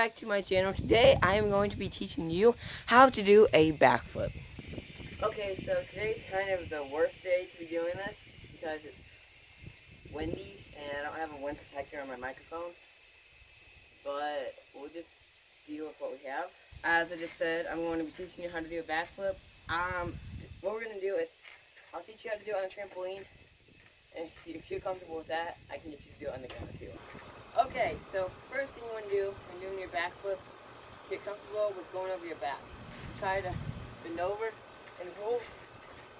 back to my channel. Today I am going to be teaching you how to do a backflip. Okay, so today's kind of the worst day to be doing this because it's windy and I don't have a wind protector on my microphone. But we'll just deal with what we have. As I just said, I'm going to be teaching you how to do a backflip. What we're going to do is I'll teach you how to do it on a trampoline. And if you feel comfortable with that, I can get you to do it on the ground too. Okay, so first thing you want to do when doing your backflip, get comfortable with going over your back. Try to bend over and roll.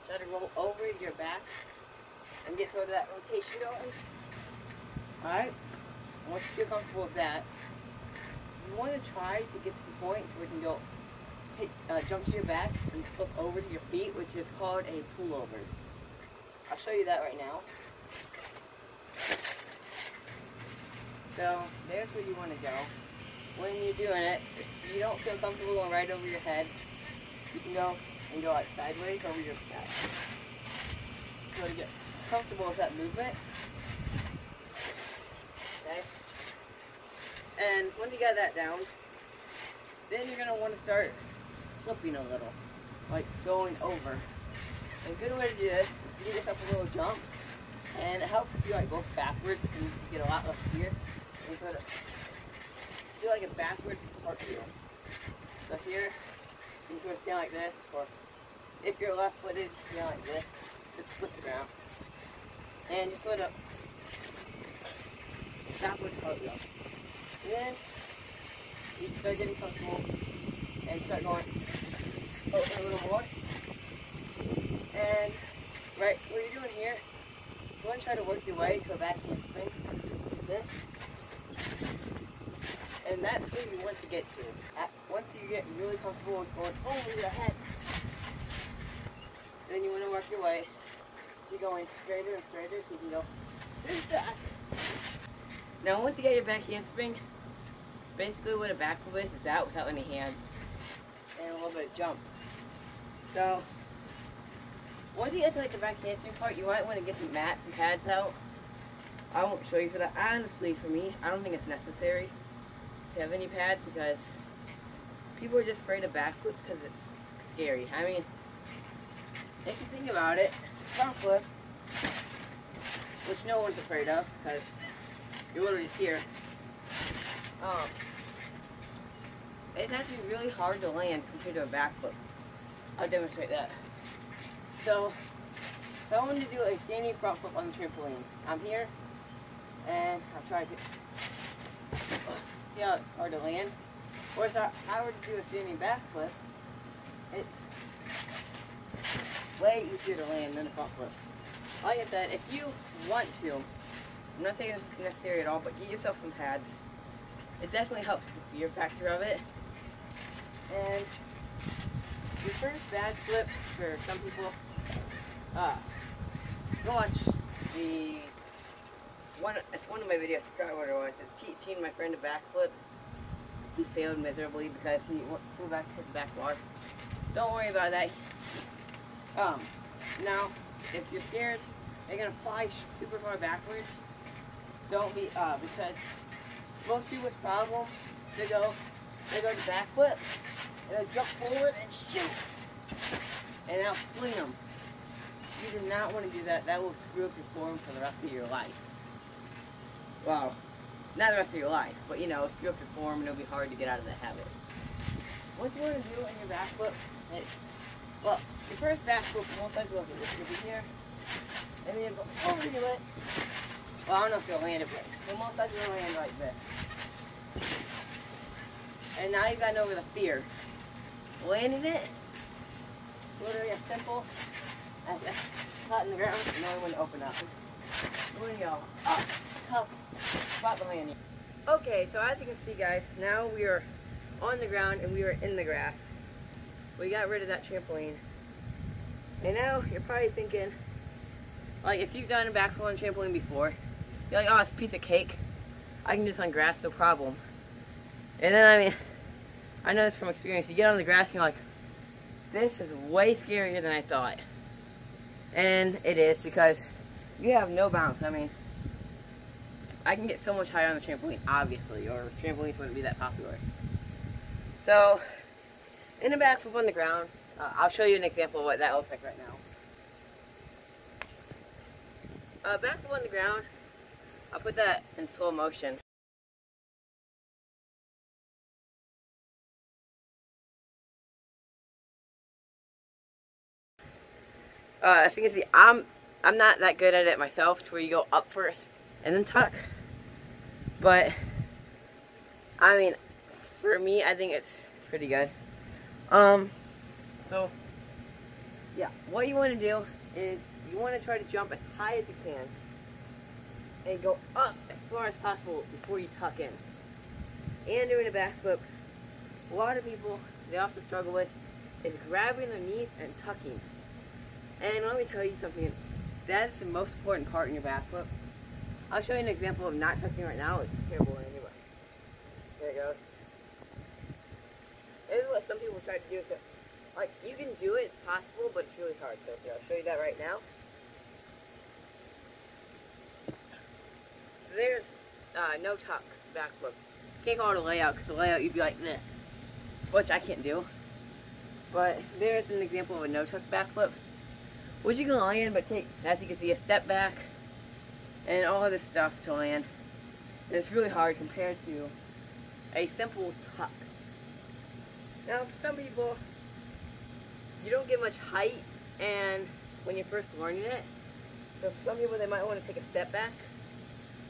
Try to roll over your back and get sort of that rotation going. Alright, once you feel comfortable with that, you want to try to get to the point where you can go jump to your back and flip over to your feet, which is called a pullover. I'll show you that right now. So, there's where you want to go. When you're doing it, if you don't feel comfortable going right over your head, you can go and go like sideways over your back. So to get comfortable with that movement. Okay? And when you got that down, then you're going to want to start flipping a little. Like going over. And a good way to do this is to give yourself a little jump. And it helps if you like go backwards and you get a lot less fear. And sort of do like a backwards cartwheel. So here, you can sort of stand like this, or if you're left-footed, stand like this, just flip the ground. And you sort of backwards cartwheel. And then you start getting comfortable and start going over a little more. And right what you're doing here, you want to try to work your way to a back handspring, this, and that's where you want to get to. Once you get really comfortable with going over your head, then you want to work your way to going straighter and straighter so you can go straight back. Now once you get your back handspring, basically what a backflip is out without any hands and a little bit of jump. So once you get to like the back handspring part, you might want to get some mats and pads out. I won't show you for that. Honestly, for me, I don't think it's necessary to have any pads because people are just afraid of backflips because it's scary. I mean, if you think about it, front flip, which no one's afraid of because you're literally here, it's actually really hard to land compared to a backflip. I'll demonstrate that. So, if I wanted to do a standing front flip on the trampoline, I'm here, and I'll try to see how it's hard to land. Or if I were to do a standing backflip, it's way easier to land than a front flip. Like I said, if you want to, I'm not saying it's necessary at all, but get yourself some pads. It definitely helps the fear factor of it. And your first bad flip for some people, go watch it's one of my videos, I forgot what it was. It's teaching my friend a backflip. He failed miserably because he flew back to the back bar. Don't worry about that. Now, if you're scared, you're gonna fly super far backwards. Don't be, because most people's problem, they go to backflip, and they jump forward and shoot, and now fling them. You do not want to do that. That will screw up your form for the rest of your life. Well, not the rest of your life, but you know, screw up your form and it'll be hard to get out of the habit. What you want to do in your backflip is, well, your first backflip, most likely look at this, you'll be here, and then you go over your leg. Well, I don't know if you'll land it, but you'll most likely land like this. And now you've gotten over the fear. Landing it, literally as simple as caught in the ground, knowing when to open up. When you go up, tough spot the landing. Okay, so as you can see guys, now we are on the ground and we are in the grass. We got rid of that trampoline. And now you're probably thinking, like if you've done a backflip on a trampoline before, you're like, oh, it's a piece of cake. I can do this on grass, no problem. And then, I mean, I know this from experience. You get on the grass and you're like, this is way scarier than I thought. And it is because you have no bounce. I mean, I can get so much higher on the trampoline, obviously, or trampolines wouldn't be that popular. So, in a backflip on the ground, I'll show you an example of what that looks like right now. Backflip on the ground, I'll put that in slow motion. As you can see, I'm not that good at it myself, to where you go up first and then tuck. But I mean, for me, I think it's pretty good. So yeah, what you want to do is you want to try to jump as high as you can and go up as far as possible before you tuck in. And doing a backflip, a lot of people, they also struggle with is grabbing their knees and tucking. And let me tell you something, that's the most important part in your backflip. I'll show you an example of not tucking right now. It's terrible anyway. There it goes. This is what some people try to do. So, like, you can do it, it's possible, but it's really hard. So I'll show you that right now. So there's no tuck backflip. Can't call it a layout, because the layout you'd be like this, which I can't do. But there's an example of a no tuck backflip, which you can land, but take, as you can see, a step back and all of this stuff to land. And it's really hard compared to a simple tuck. Now, for some people, you don't get much height and when you're first learning it. So for some people, they might want to take a step back,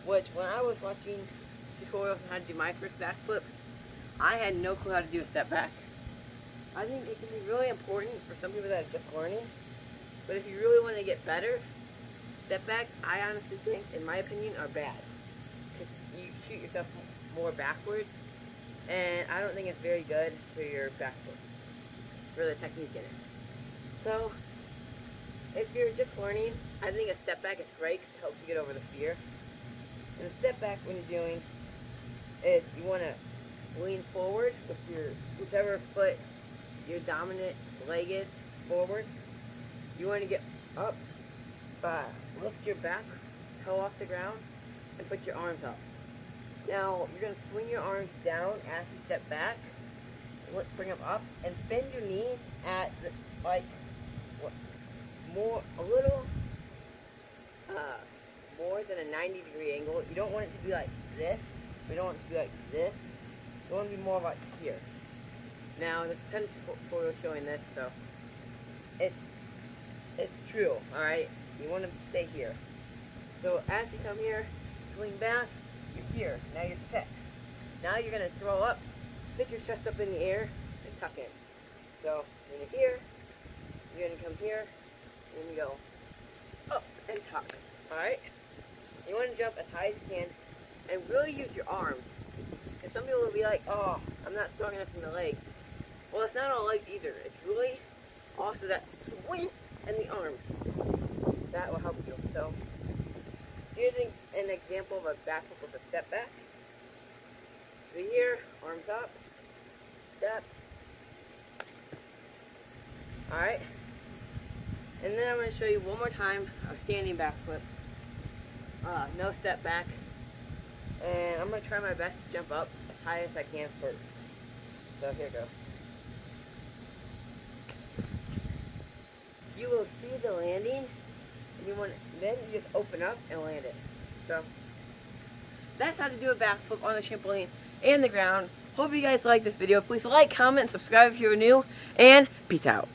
which when I was watching tutorials on how to do my first backflip, I had no clue how to do a step back. I think it can be really important for some people that are just learning, but if you really want to get better, step backs, I honestly think, in my opinion, are bad. Because you shoot yourself more backwards, and I don't think it's very good for your backflip, for the technique in it. So, if you're just learning, I think a step back is great because it helps you get over the fear. And a step back, when you're doing, is you want to lean forward with your, whichever foot your dominant leg is forward. You want to get up, lift your back toe off the ground, and put your arms up. Now, you're going to swing your arms down as you step back, bring them up, and bend your knee at, like, a little more than a 90-degree angle. You don't want it to be like this. We don't want it to be like this. You want it to be more like here. Now, there's a ton of tutorials showing this, so it's true, alright? You want to stay here. So as you come here, swing back, you're here. Now you're set. Now you're going to throw up, stick your chest up in the air, and tuck in. So when you're here, you're going to come here, and then you go up and tuck. Alright? You want to jump as high as you can, and really use your arms. Because some people will be like, oh, I'm not strong enough in the legs. Well, it's not all legs either. It's really also that swing and the arms. That will help you. So, here's an example of a backflip with a step back. So here, arms up, step. Alright. And then I'm going to show you one more time a standing backflip. No step back. And I'm going to try my best to jump up as high as I can first. So here we go. You will see the landing, and then you just open up and land it. So that's how to do a backflip on the trampoline and the ground. Hope you guys like this video. Please like, comment, and subscribe if you're new, and peace out.